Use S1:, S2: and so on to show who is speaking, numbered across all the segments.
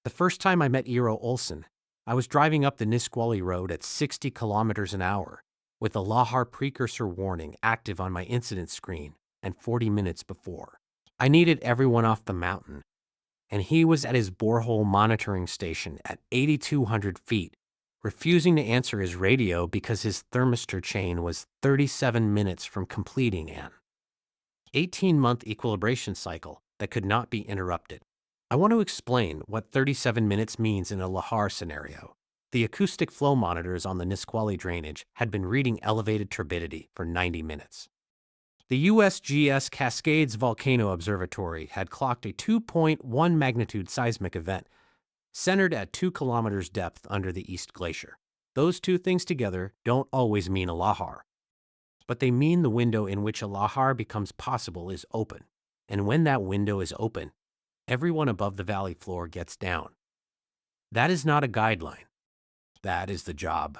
S1: The first time I met Eero Ohlsson, I was driving up the Nisqually Road at 60 kilometers an hour with a lahar precursor warning active on my incident screen and 40 minutes before. I needed everyone off the mountain, and he was at his borehole monitoring station at 8,200 feet, refusing to answer his radio because his thermistor chain was 37 minutes from completing an 18-month equilibration cycle that could not be interrupted. I want to explain what 37 minutes means in a lahar scenario. The acoustic flow monitors on the Nisqually drainage had been reading elevated turbidity for 90 minutes. The USGS Cascades Volcano Observatory had clocked a 2.1 magnitude seismic event centered at 2 kilometers depth under the East Glacier. Those two things together don't always mean a lahar, but they mean the window in which a lahar becomes possible is open. And when that window is open, everyone above the valley floor gets down. That is not a guideline. That is the job.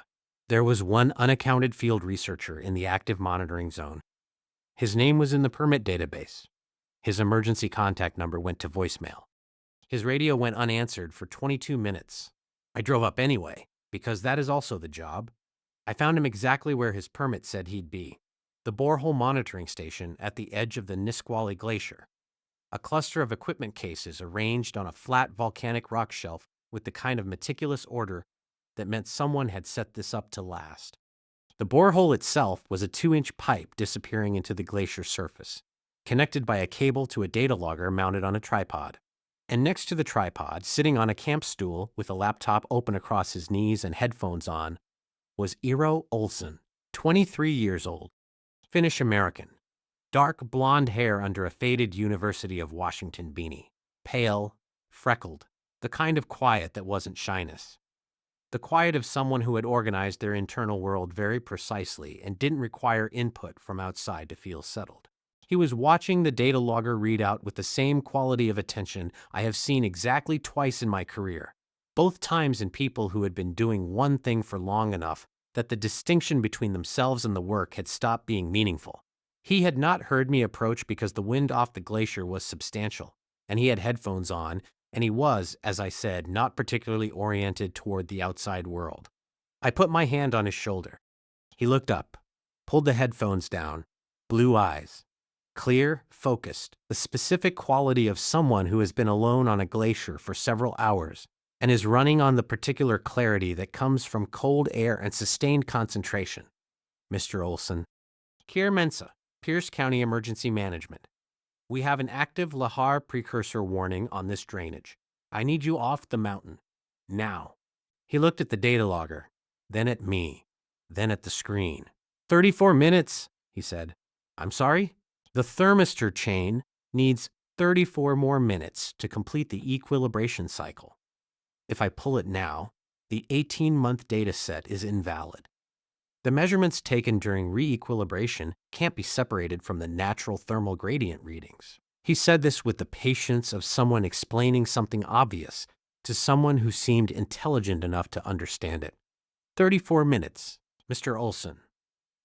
S1: There was one unaccounted field researcher in the active monitoring zone. His name was in the permit database. His emergency contact number went to voicemail. His radio went unanswered for 22 minutes. I drove up anyway, because that is also the job. I found him exactly where his permit said he'd be, the borehole monitoring station at the edge of the Nisqually Glacier, a cluster of equipment cases arranged on a flat volcanic rock shelf with the kind of meticulous order that meant someone had set this up to last. The borehole itself was a 2-inch pipe disappearing into the glacier surface, connected by a cable to a data logger mounted on a tripod. And next to the tripod, sitting on a camp stool with a laptop open across his knees and headphones on, was Eero Ohlsson, 23 years old, Finnish-American, dark blonde hair under a faded University of Washington beanie, pale, freckled, the kind of quiet that wasn't shyness. The quiet of someone who had organized their internal world very precisely and didn't require input from outside to feel settled. He was watching the data logger readout with the same quality of attention I have seen exactly twice in my career, both times in people who had been doing one thing for long enough that the distinction between themselves and the work had stopped being meaningful. He had not heard me approach because the wind off the glacier was substantial, and he had headphones on, and he was, as I said, not particularly oriented toward the outside world. I put my hand on his shoulder. He looked up, pulled the headphones down, blue eyes. Clear, focused, the specific quality of someone who has been alone on a glacier for several hours and is running on the particular clarity that comes from cold air and sustained concentration. Mr. Ohlsson. Keir Mensah, Pierce County Emergency Management. We have an active lahar precursor warning on this drainage. I need you off the mountain. Now. He looked at the data logger, then at me, then at the screen. 34 minutes, he said. I'm sorry? The thermistor chain needs 34 more minutes to complete the equilibration cycle. If I pull it now, the 18-month data set is invalid. The measurements taken during re-equilibration can't be separated from the natural thermal gradient readings. He said this with the patience of someone explaining something obvious to someone who seemed intelligent enough to understand it. 34 minutes, Mr. Ohlsson.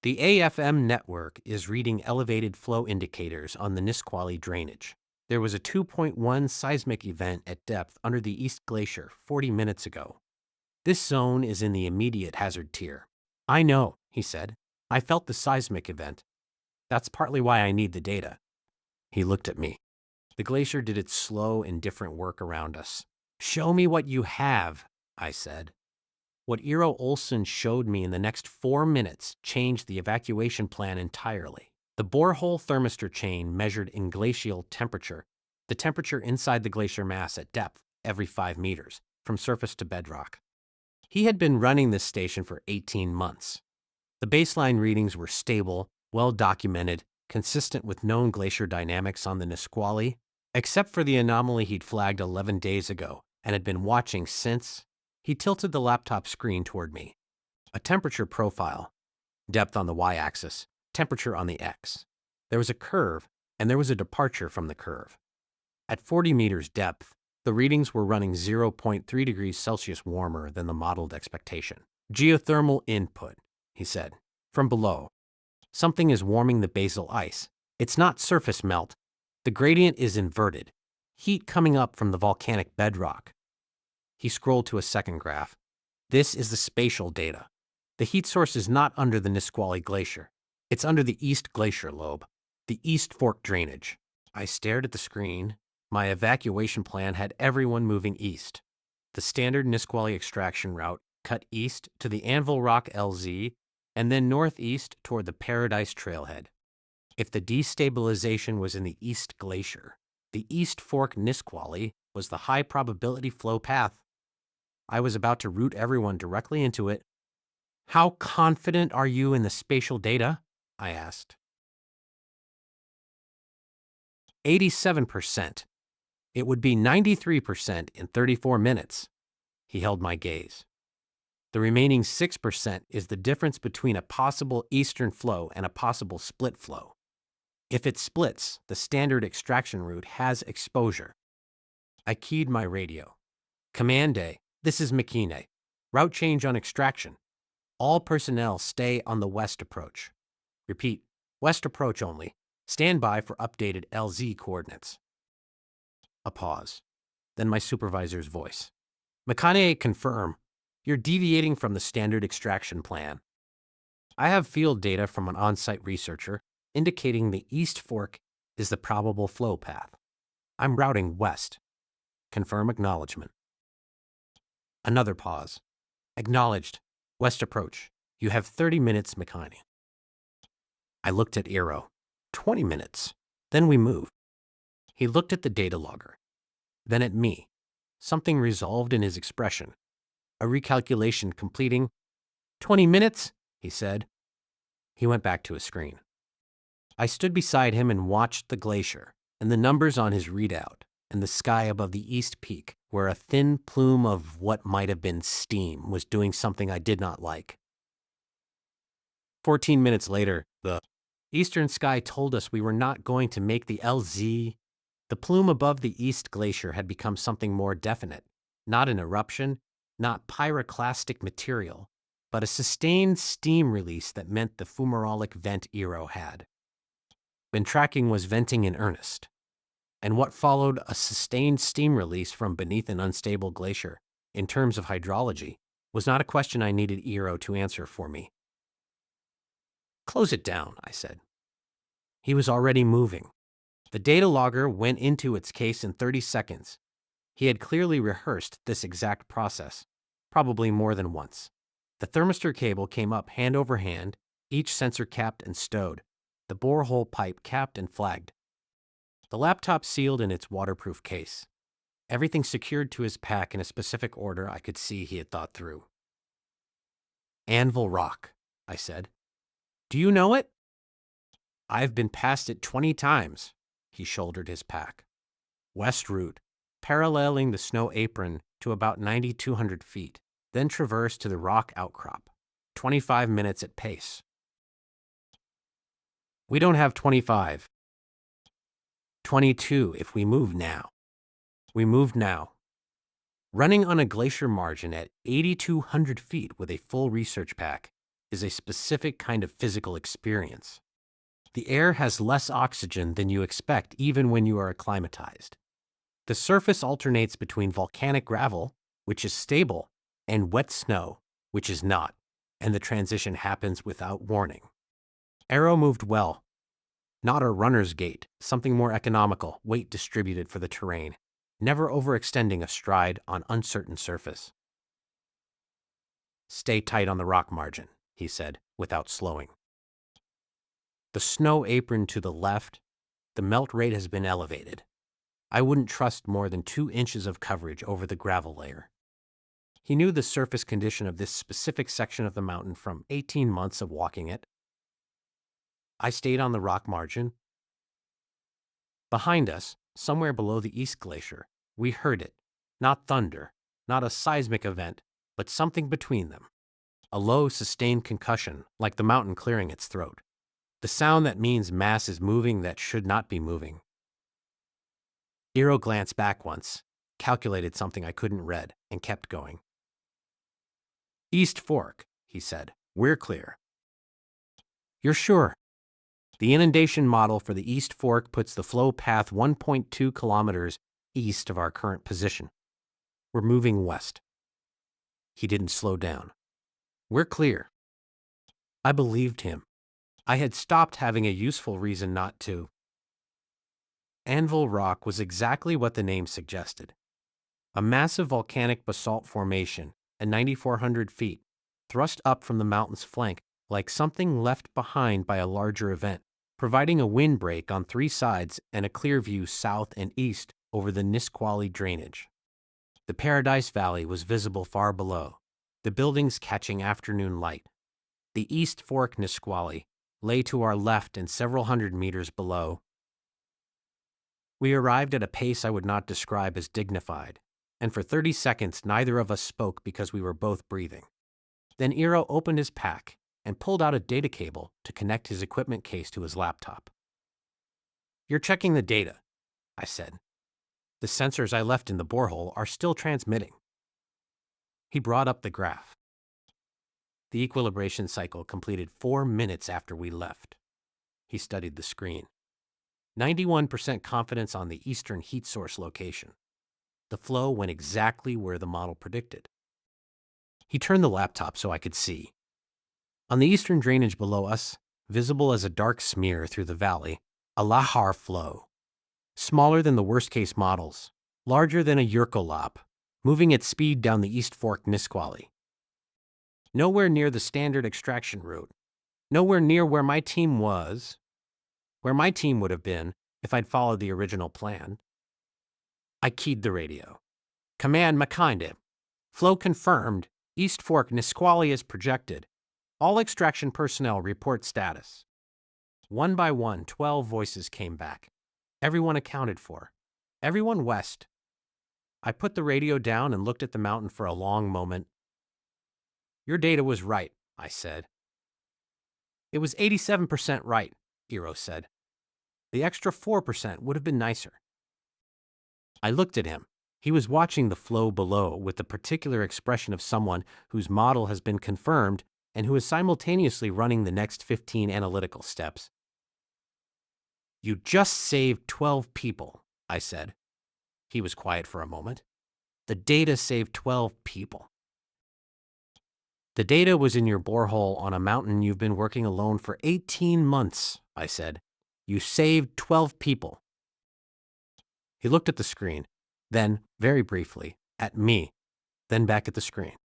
S1: The AFM network is reading elevated flow indicators on the Nisqually drainage. There was a 2.1 seismic event at depth under the East Glacier 40 minutes ago. This zone is in the immediate hazard tier. I know, he said. I felt the seismic event. That's partly why I need the data. He looked at me. The glacier did its slow, indifferent work around us. Show me what you have, I said. What Eero Ohlsson showed me in the next 4 minutes changed the evacuation plan entirely. The borehole thermistor chain measured in glacial temperature, the temperature inside the glacier mass at depth every 5 meters, from surface to bedrock. He had been running this station for 18 months. The baseline readings were stable, well documented, consistent with known glacier dynamics on the Nisqually, except for the anomaly he'd flagged 11 days ago and had been watching since. He tilted the laptop screen toward me. A temperature profile, depth on the y-axis, temperature on the x. There was a curve, and there was a departure from the curve. At 40 meters depth, the readings were running 0.3 degrees Celsius warmer than the modeled expectation. Geothermal input, he said, from below. Something is warming the basal ice. It's not surface melt. The gradient is inverted. Heat coming up from the volcanic bedrock. He scrolled to a second graph. This is the spatial data. The heat source is not under the Nisqually Glacier. It's under the East Glacier lobe, the East Fork drainage. I stared at the screen. My evacuation plan had everyone moving east. The standard Nisqually extraction route cut east to the Anvil Rock LZ and then northeast toward the Paradise Trailhead. If the destabilization was in the East Glacier, the East Fork Nisqually was the high probability flow path. I was about to route everyone directly into it. How confident are you in the spatial data? I asked. 87%. It would be 93% in 34 minutes. He held my gaze. The remaining 6% is the difference between a possible eastern flow and a possible split flow. If it splits, the standard extraction route has exposure. I keyed my radio. Command Day, this is McKinney. Route change on extraction. All personnel stay on the west approach. Repeat, west approach only. Stand by for updated LZ coordinates. A pause. Then my supervisor's voice. McKinney, confirm. You're deviating from the standard extraction plan. I have field data from an on-site researcher indicating the East Fork is the probable flow path. I'm routing west. Confirm acknowledgement. Another pause. Acknowledged. West approach. You have 30 minutes, McKinney. I looked at Eero. 20 minutes. Then we move. He looked at the data logger. Then at me. Something resolved in his expression. A recalculation completing. 20 minutes, he said. He went back to his screen. I stood beside him and watched the glacier and the numbers on his readout and the sky above the east peak where a thin plume of what might have been steam was doing something I did not like. 14 minutes later, the eastern sky told us we were not going to make the LZ. The plume above the East Glacier had become something more definite, not an eruption, not pyroclastic material, but a sustained steam release that meant the fumarolic vent Eero had been tracking was venting in earnest. And what followed a sustained steam release from beneath an unstable glacier, in terms of hydrology, was not a question I needed Eero to answer for me. Close it down, I said. He was already moving. The data logger went into its case in 30 seconds. He had clearly rehearsed this exact process, probably more than once. The thermistor cable came up hand over hand, each sensor capped and stowed, the borehole pipe capped and flagged. The laptop sealed in its waterproof case. Everything secured to his pack in a specific order I could see he had thought through. Anvil Rock, I said. Do you know it? I've been past it 20 times. He shouldered his pack. West route, paralleling the snow apron to about 9,200 feet, then traverse to the rock outcrop. 25 minutes at pace. We don't have 25. 22 if we move now. We moved now. Running on a glacier margin at 8,200 feet with a full research pack is a specific kind of physical experience. The air has less oxygen than you expect even when you are acclimatized. The surface alternates between volcanic gravel, which is stable, and wet snow, which is not, and the transition happens without warning. Eero moved well. Not a runner's gait, something more economical, weight distributed for the terrain, never overextending a stride on uncertain surface. Stay tight on the rock margin, he said, without slowing. The snow apron to the left, the melt rate has been elevated. I wouldn't trust more than 2 inches of coverage over the gravel layer. He knew the surface condition of this specific section of the mountain from 18 months of walking it. I stayed on the rock margin. Behind us, somewhere below the East Glacier, we heard it. Not thunder, not a seismic event, but something between them. A low, sustained concussion, like the mountain clearing its throat. The sound that means mass is moving that should not be moving. Eero glanced back once, calculated something I couldn't read, and kept going. East Fork, he said. We're clear. You're sure? The inundation model for the East Fork puts the flow path 1.2 kilometers east of our current position. We're moving west. He didn't slow down. We're clear. I believed him. I had stopped having a useful reason not to. Anvil Rock was exactly what the name suggested. A massive volcanic basalt formation at 9,400 feet, thrust up from the mountain's flank like something left behind by a larger event, providing a windbreak on three sides and a clear view south and east over the Nisqually drainage. The Paradise Valley was visible far below, the buildings catching afternoon light. The East Fork Nisqually lay to our left and several hundred meters below. We arrived at a pace I would not describe as dignified, and for 30 seconds neither of us spoke because we were both breathing. Then Eero opened his pack and pulled out a data cable to connect his equipment case to his laptop. "You're checking the data," I said. "The sensors I left in the borehole are still transmitting." He brought up the graph. The equilibration cycle completed 4 minutes after we left. He studied the screen. 91% confidence on the eastern heat source location. The flow went exactly where the model predicted. He turned the laptop so I could see. On the eastern drainage below us, visible as a dark smear through the valley, a lahar flow. Smaller than the worst-case models, larger than a Yurkolop, moving at speed down the East Fork Nisqually. Nowhere near the standard extraction route. Nowhere near where my team was. Where my team would have been if I'd followed the original plan. I keyed the radio. "Command Makinde. Flow confirmed. East Fork Nisqually as projected. All extraction personnel report status." One by one, 12 voices came back. Everyone accounted for. Everyone west. I put the radio down and looked at the mountain for a long moment. "Your data was right," I said. "It was 87% right," Eero said. "The extra 4% would have been nicer." I looked at him. He was watching the flow below with the particular expression of someone whose model has been confirmed and who is simultaneously running the next 15 analytical steps. "You just saved 12 people," I said. He was quiet for a moment. "The data saved 12 people." "The data was in your borehole on a mountain you've been working alone for 18 months, I said. "You saved 12 people." He looked at the screen, then, very briefly, at me, then back at the screen.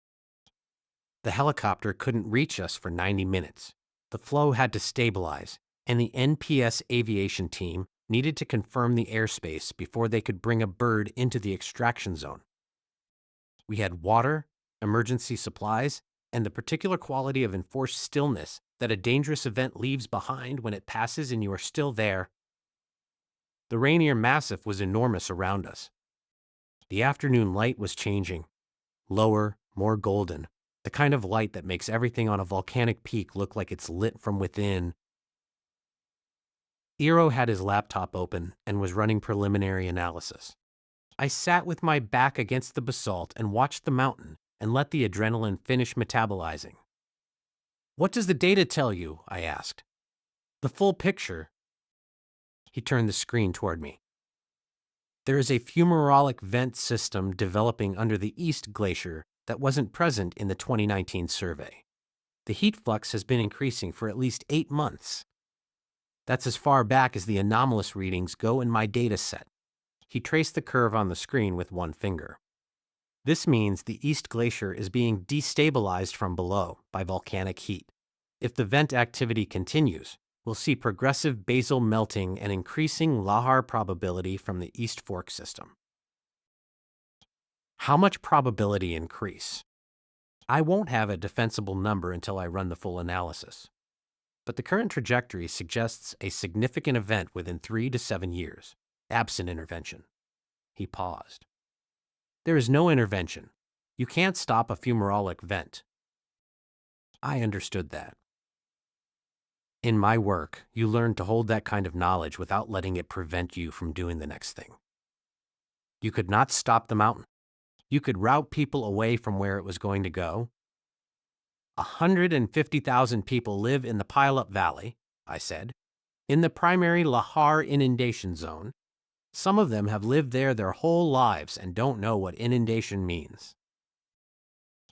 S1: The helicopter couldn't reach us for 90 minutes. The flow had to stabilize, and the NPS aviation team needed to confirm the airspace before they could bring a bird into the extraction zone. We had water, emergency supplies, and the particular quality of enforced stillness that a dangerous event leaves behind when it passes and you are still there. The Rainier Massif was enormous around us. The afternoon light was changing. Lower, more golden, the kind of light that makes everything on a volcanic peak look like it's lit from within. Eero had his laptop open and was running preliminary analysis. I sat with my back against the basalt and watched the mountain and let the adrenaline finish metabolizing. "What does the data tell you?" I asked. "The full picture." He turned the screen toward me. "There is a fumarolic vent system developing under the East Glacier that wasn't present in the 2019 survey. The heat flux has been increasing for at least 8 months. That's as far back as the anomalous readings go in my data set." He traced the curve on the screen with one finger. "This means the East Glacier is being destabilized from below by volcanic heat. If the vent activity continues, we'll see progressive basal melting and increasing lahar probability from the East Fork system." How much probability increase? I won't have a defensible number until I run the full analysis. But the current trajectory suggests a significant event within 3 to 7 years, absent intervention. He paused. "There is no intervention. You can't stop a fumarolic vent." I understood that. In my work, you learn to hold that kind of knowledge without letting it prevent you from doing the next thing. You could not stop the mountain. You could route people away from where it was going to go. 150,000 people live in the Pileup Valley, I said, in the primary lahar inundation zone. Some of them have lived there their whole lives and don't know what inundation means.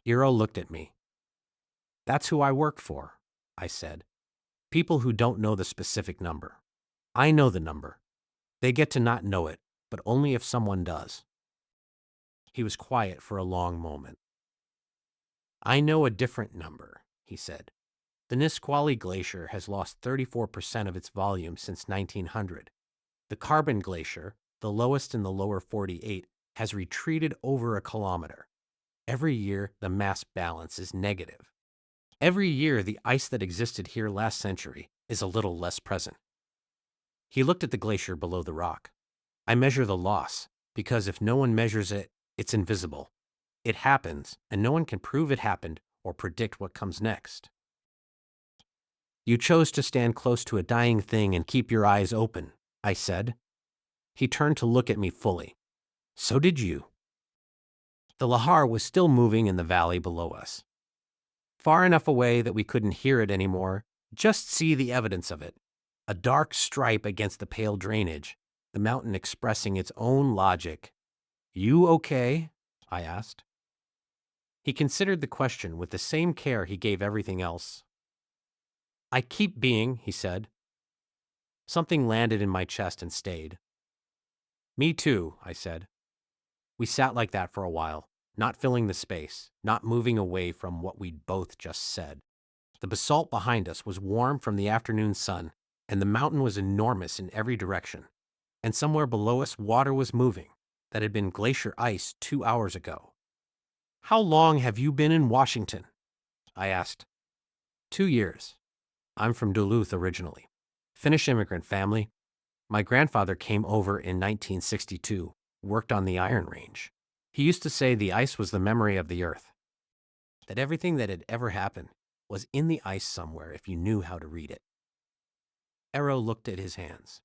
S1: Eero looked at me. That's who I work for, I said. People who don't know the specific number. I know the number. They get to not know it, but only if someone does. He was quiet for a long moment. I know a different number, he said. The Nisqually Glacier has lost 34% of its volume since 1900. The Carbon Glacier, the lowest in the lower 48, has retreated over a kilometer. Every year, the mass balance is negative. Every year, the ice that existed here last century is a little less present. He looked at the glacier below the rock. I measure the loss, because if no one measures it, it's invisible. It happens, and no one can prove it happened or predict what comes next. You chose to stand close to a dying thing and keep your eyes open, I said. He turned to look at me fully. So did you. The lahar was still moving in the valley below us. Far enough away that we couldn't hear it anymore, just see the evidence of it. A dark stripe against the pale drainage, the mountain expressing its own logic. You okay? I asked. He considered the question with the same care he gave everything else. I keep being, he said. Something landed in my chest and stayed. Me too, I said. We sat like that for a while, not filling the space, not moving away from what we'd both just said. The basalt behind us was warm from the afternoon sun, and the mountain was enormous in every direction. And somewhere below us, water was moving, that had been glacier ice 2 hours ago. How long have you been in Washington? I asked. 2 years. I'm from Duluth originally. Finnish-American family. My grandfather came over in 1962, worked on the Iron Range. He used to say the ice was the memory of the earth, that everything that had ever happened was in the ice somewhere if you knew how to read it. Eero looked at his hands,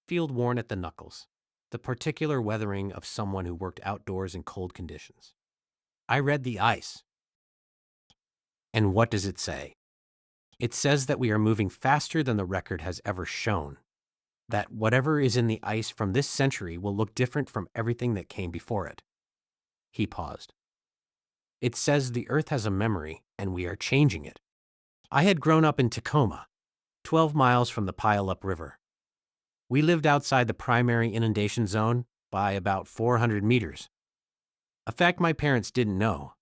S1: field-worn at the knuckles, the particular weathering of someone who worked outdoors in cold conditions. I read the ice. And what does it say? It says that we are moving faster than the record has ever shown, that whatever is in the ice from this century will look different from everything that came before it. He paused. It says the earth has a memory, and we are changing it. I had grown up in Tacoma, 12 miles from the Pile-Up River. We lived outside the primary inundation zone by about 400 meters. A fact my parents didn't know,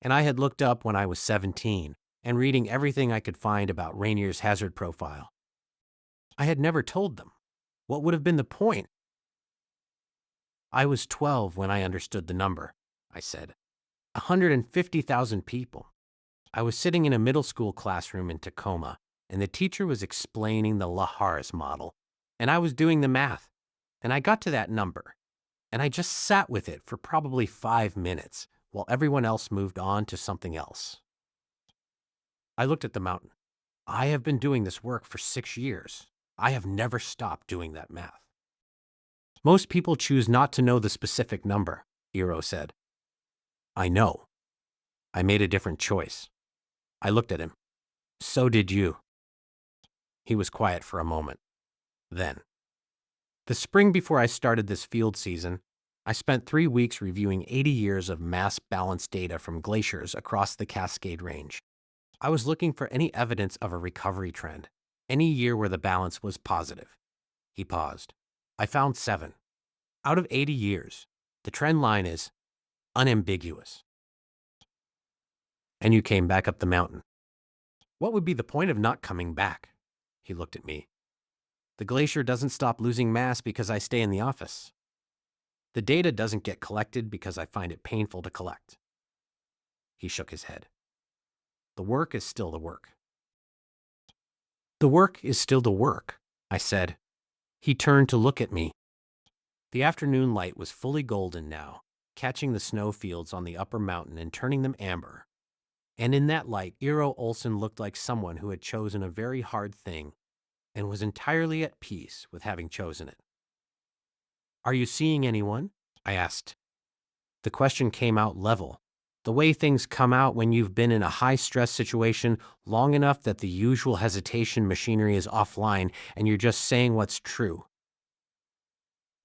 S1: and I had looked up when I was 17 and reading everything I could find about Rainier's hazard profile. I had never told them. What would have been the point? I was 12 when I understood the number, I said. 150,000 people. I was sitting in a middle school classroom in Tacoma, and the teacher was explaining the lahar's model, and I was doing the math, and I got to that number, and I just sat with it for probably 5 minutes while everyone else moved on to something else. I looked at the mountain. I have been doing this work for 6 years. I have never stopped doing that math. Most people choose not to know the specific number, Eero said. I know. I made a different choice. I looked at him. So did you. He was quiet for a moment. Then, the spring before I started this field season, I spent 3 weeks reviewing 80 years of mass balance data from glaciers across the Cascade Range. I was looking for any evidence of a recovery trend, any year where the balance was positive. He paused. I found 7. Out of 80 years, the trend line is unambiguous. And you came back up the mountain. What would be the point of not coming back? He looked at me. The glacier doesn't stop losing mass because I stay in the office. The data doesn't get collected because I find it painful to collect. He shook his head. The work is still the work. The work is still the work, I said. He turned to look at me. The afternoon light was fully golden now, catching the snow fields on the upper mountain and turning them amber. And in that light, Eero Ohlsson looked like someone who had chosen a very hard thing and was entirely at peace with having chosen it. Are you seeing anyone? I asked. The question came out level, the way things come out when you've been in a high-stress situation long enough that the usual hesitation machinery is offline and you're just saying what's true.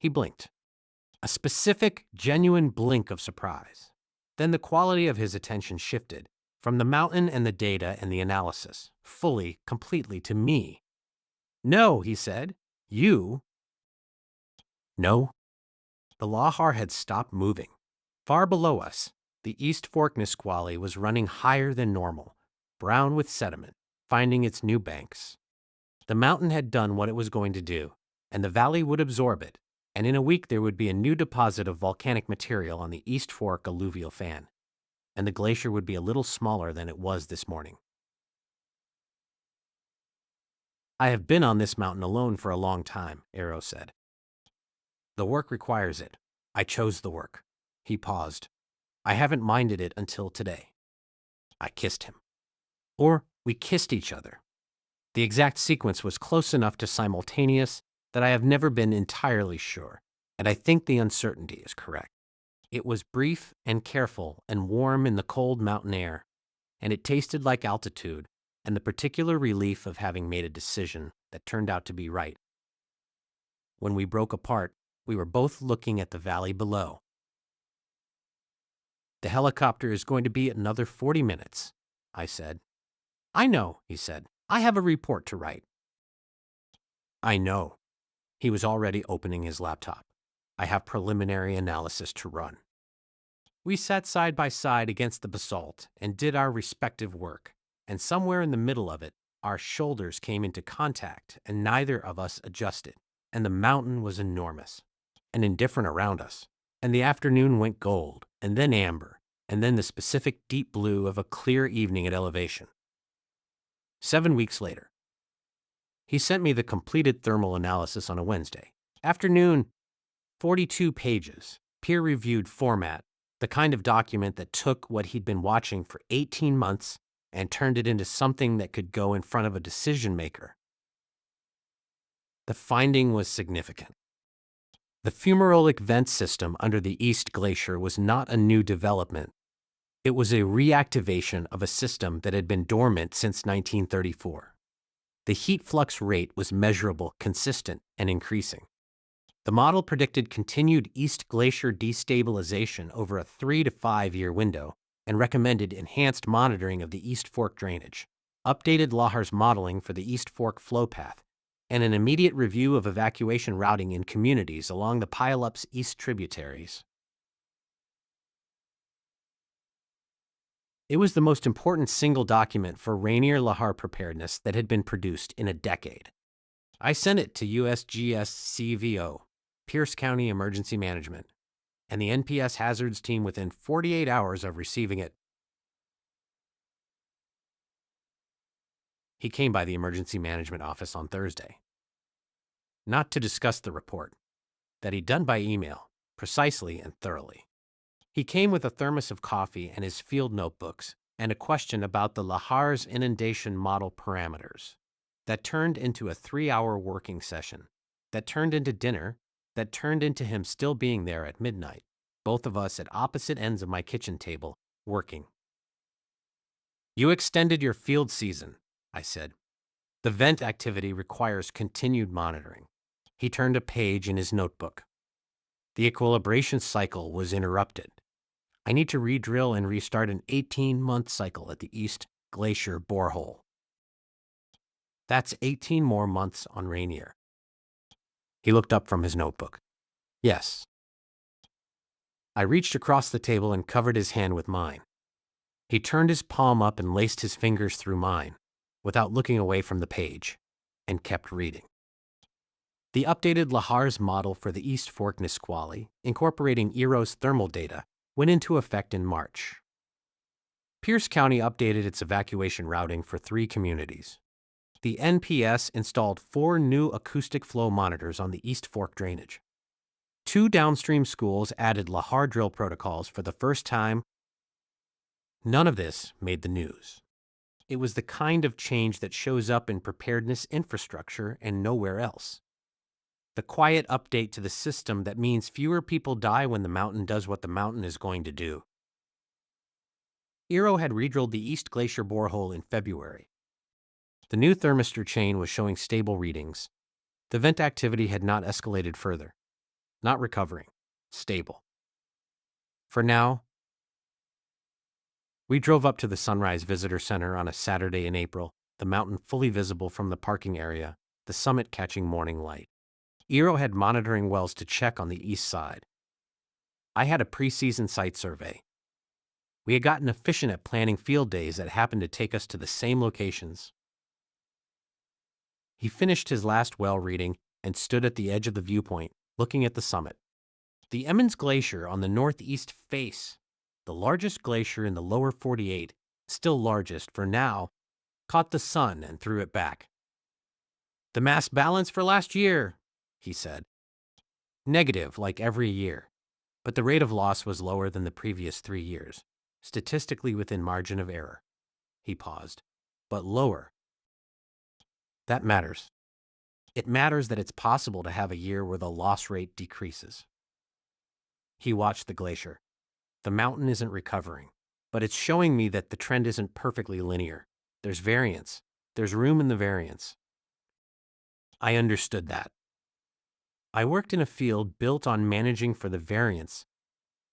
S1: He blinked. A specific, genuine blink of surprise. Then the quality of his attention shifted from the mountain and the data and the analysis, fully, completely to me. "No," he said. "You." No. The lahar had stopped moving. Far below us, the East Fork Nisqually was running higher than normal, brown with sediment, finding its new banks. The mountain had done what it was going to do, and the valley would absorb it, and in a week there would be a new deposit of volcanic material on the East Fork alluvial fan, and the glacier would be a little smaller than it was this morning. "I have been on this mountain alone for a long time," Eero said. "The work requires it. I chose the work." He paused. "I haven't minded it until today." I kissed him. Or we kissed each other. The exact sequence was close enough to simultaneous that I have never been entirely sure, and I think the uncertainty is correct. It was brief and careful and warm in the cold mountain air, and it tasted like altitude and the particular relief of having made a decision that turned out to be right. When we broke apart, we were both looking at the valley below. "The helicopter is going to be another 40 minutes, I said. "I know," he said. "I have a report to write." "I know." He was already opening his laptop. "I have preliminary analysis to run." We sat side by side against the basalt and did our respective work, and somewhere in the middle of it, our shoulders came into contact and neither of us adjusted, and the mountain was enormous and indifferent around us, and the afternoon went gold, and then amber, and then the specific deep blue of a clear evening at elevation. 7 weeks later. He sent me the completed thermal analysis on a Wednesday afternoon, 42 pages, peer-reviewed format, the kind of document that took what he'd been watching for 18 months and turned it into something that could go in front of a decision maker. The finding was significant. The fumarolic vent system under the East Glacier was not a new development. It was a reactivation of a system that had been dormant since 1934. The heat flux rate was measurable, consistent, and increasing. The model predicted continued East Glacier destabilization over a 3 to 5 year window and recommended enhanced monitoring of the East Fork drainage, updated lahar's modeling for the East Fork flow path, and an immediate review of evacuation routing in communities along the pile-up's east tributaries. It was the most important single document for Rainier lahar preparedness that had been produced in a decade. I sent it to USGS CVO, Pierce County Emergency Management, and the NPS hazards team within 48 hours of receiving it. He came by the emergency management office on Thursday. Not to discuss the report, that he'd done by email, precisely and thoroughly. He came with a thermos of coffee and his field notebooks and a question about the lahar's inundation model parameters. That turned into a 3-hour working session, that turned into dinner, that turned into him still being there at midnight, both of us at opposite ends of my kitchen table, working. "You extended your field season," I said. "The vent activity requires continued monitoring." He turned a page in his notebook. "The equilibration cycle was interrupted. I need to re-drill and restart an 18-month cycle at the East Glacier borehole. That's 18 more months on Rainier." He looked up from his notebook. "Yes." I reached across the table and covered his hand with mine. He turned his palm up and laced his fingers through mine, without looking away from the page, and kept reading. The updated lahar's model for the East Fork Nisqually, incorporating Eero's thermal data, went into effect in March. Pierce County updated its evacuation routing for 3 communities. The NPS installed 4 new acoustic flow monitors on the East Fork drainage. 2 downstream schools added lahar drill protocols for the first time. None of this made the news. It was the kind of change that shows up in preparedness infrastructure and nowhere else. The quiet update to the system that means fewer people die when the mountain does what the mountain is going to do. Eero had redrilled the East Glacier borehole in February. The new thermistor chain was showing stable readings. The vent activity had not escalated further. not recovering, stable. For now, we drove up to the Sunrise Visitor Center on a Saturday in April, the mountain fully visible from the parking area, the summit catching morning light. Eero had monitoring wells to check on the east side. I had a preseason site survey. We had gotten efficient at planning field days that happened to take us to the same locations. He finished his last well reading and stood at the edge of the viewpoint, looking at the summit. The Emmons Glacier on the northeast face, the largest glacier in the lower 48, still largest for now, caught the sun and threw it back. "The mass balance for last year," he said. "Negative, like every year, but the rate of loss was lower than the previous 3 years, statistically within margin of error." He paused. "But lower. That matters. It matters that it's possible to have a year where the loss rate decreases." He watched the glacier. The mountain isn't recovering, but it's showing me that the trend isn't perfectly linear. There's variance. There's room in the variance. I understood that. I worked in a field built on managing for the variance,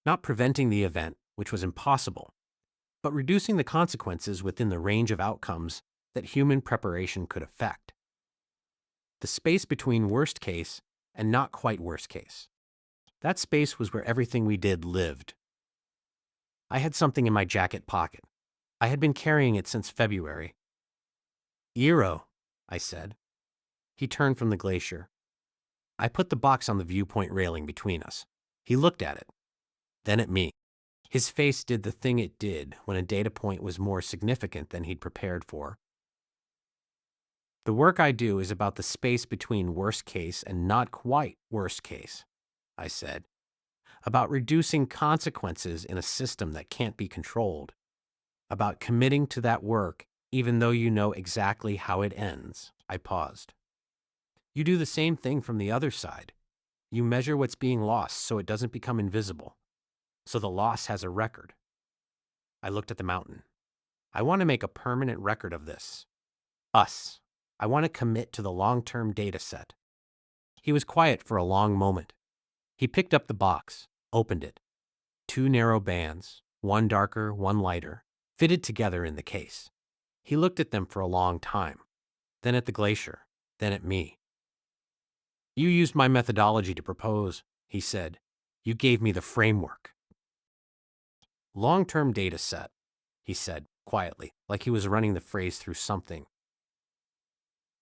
S1: not preventing the event, which was impossible, but reducing the consequences within the range of outcomes that human preparation could affect. The space between worst case and not quite worst case. That space was where everything we did lived. I had something in my jacket pocket. I had been carrying it since February. "Eero," I said. He turned from the glacier. I put the box on the viewpoint railing between us. He looked at it, then at me. His face did the thing it did when a data point was more significant than he'd prepared for. "The work I do is about the space between worst case and not quite worst case," I said. "About reducing consequences in a system that can't be controlled. About committing to that work even though you know exactly how it ends." I paused. "You do the same thing from the other side. You measure what's being lost so it doesn't become invisible, so the loss has a record." I looked at the mountain. "I want to make a permanent record of this. Us. I want to commit to the long-term data set." He was quiet for a long moment. He picked up the box, opened it. 2 narrow bands, one darker, one lighter, fitted together in the case. He looked at them for a long time, then at the glacier, then at me. "You used my methodology to propose," he said. "You gave me the framework." "Long-term data set," he said quietly, like he was running the phrase through something.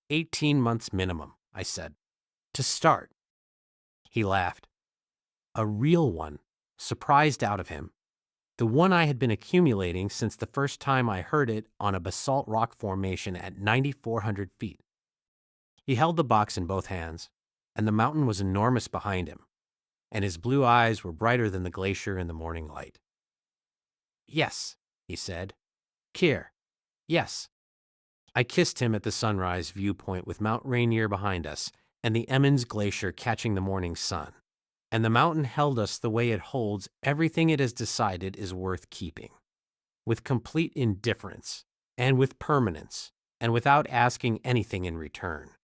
S1: 18 months minimum, I said. "To start." He laughed. A real one, surprised out of him. The one I had been accumulating since the first time I heard it on a basalt rock formation at 9,400 feet. He held the box in both hands, and the mountain was enormous behind him, and his blue eyes were brighter than the glacier in the morning light. "Yes," he said. "Keir, yes." I kissed him at the sunrise viewpoint with Mount Rainier behind us and the Emmons Glacier catching the morning sun. And the mountain held us the way it holds everything it has decided is worth keeping, with complete indifference and with permanence and without asking anything in return.